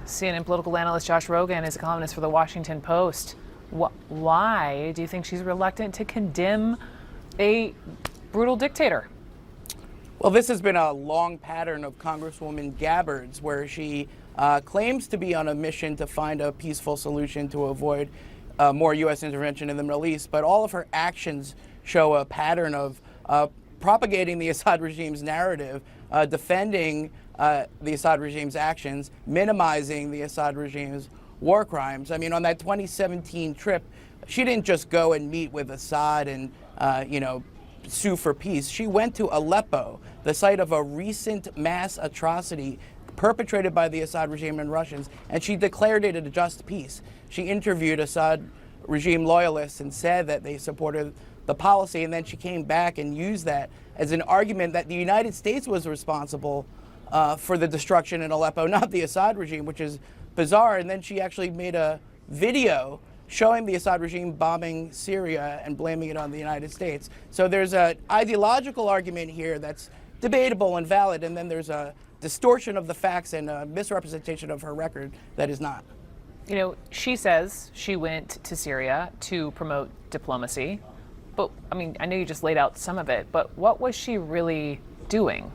CNN political analyst Josh Rogin is a columnist for the Washington Post. Why do you think she's reluctant to condemn a brutal dictator? Well, this has been a long pattern of Congresswoman Gabbard's, where she claims to be on a mission to find a peaceful solution to avoid more U.S. intervention in the Middle East, but all of her actions show a pattern of propagating the Assad regime's narrative, defending the Assad regime's actions, minimizing the Assad regime's war crimes. I mean, on that 2017 trip, she didn't just go and meet with Assad and, sue for peace. She went to Aleppo, the site of a recent mass atrocity perpetrated by the Assad regime and Russians, and she declared it a just peace. She interviewed Assad regime loyalists and said that they supported the policy, and then she came back and used that as an argument that the United States was responsible for the destruction in Aleppo, not the Assad regime, which is bizarre. And then she actually made a video showing the Assad regime bombing Syria and blaming it on the United States. So there's an ideological argument here that's debatable and valid, and then there's a distortion of the facts and a misrepresentation of her record that is not. You know, she says she went to Syria to promote diplomacy, but I mean, I know you just laid out some of it, but what was she really doing?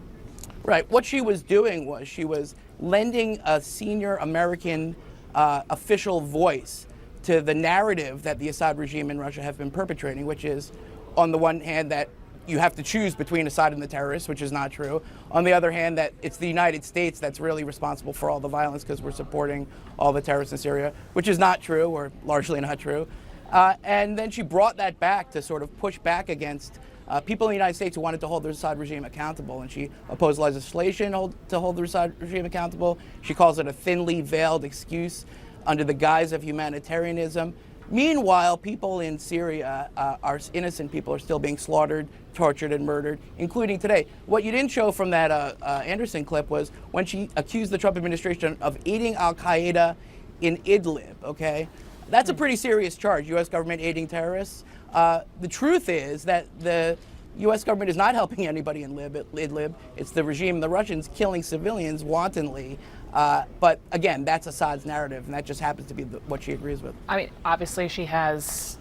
Right, what she was doing was she was lending a senior American official voice to the narrative that the Assad regime and Russia have been perpetrating, which is, on the one hand, that you have to choose between Assad and the terrorists, which is not true. On the other hand, that it's the United States that's really responsible for all the violence because we're supporting all the terrorists in Syria, which is not true, or largely not true. And then she brought that back to sort of push back against people in the United States who wanted to hold the Assad regime accountable. And she opposed legislation to hold the Assad regime accountable. She calls it a thinly veiled excuse under the guise of humanitarianism. Meanwhile, people in Syria, are innocent people, are still being slaughtered, tortured, and murdered, including today. What you didn't show from that Anderson clip was when she accused the Trump administration of aiding al-Qaeda in Idlib, okay? That's a pretty serious charge, U.S. government aiding terrorists. The truth is that the U.S. government is not helping anybody in Idlib. It's the regime, the Russians, killing civilians wantonly. But again, that's Assad's narrative, and that just happens to be what she agrees with. I mean, obviously she has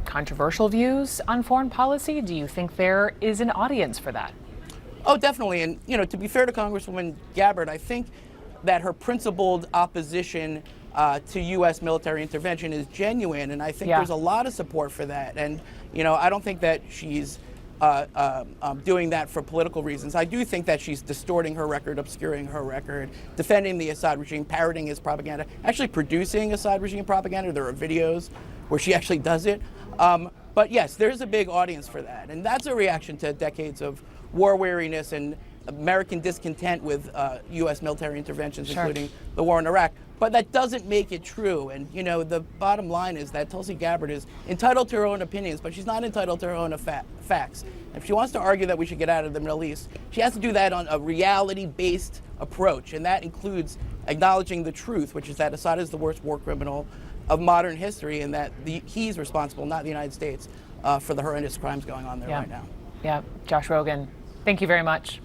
controversial views on foreign policy. Do you think there is an audience for that? Oh, definitely. And, to be fair to Congresswoman Gabbard, I think that her principled opposition to U.S. military intervention is genuine, and I think there's a lot of support for that. And, I don't think that she's doing that for political reasons. I do think that she's distorting her record, obscuring her record, defending the Assad regime, parroting his propaganda, actually producing Assad regime propaganda. There are videos where she actually does it. But yes, there's a big audience for that. And that's a reaction to decades of war weariness and American discontent with U.S. military interventions, including the war in Iraq. But that doesn't make it true. And, the bottom line is that Tulsi Gabbard is entitled to her own opinions, but she's not entitled to her own facts. If she wants to argue that we should get out of the Middle East, she has to do that on a reality-based approach. And that includes acknowledging the truth, which is that Assad is the worst war criminal of modern history, and that he's responsible, not the United States, for the horrendous crimes going on there right now. Yeah, Josh Rogin, thank you very much.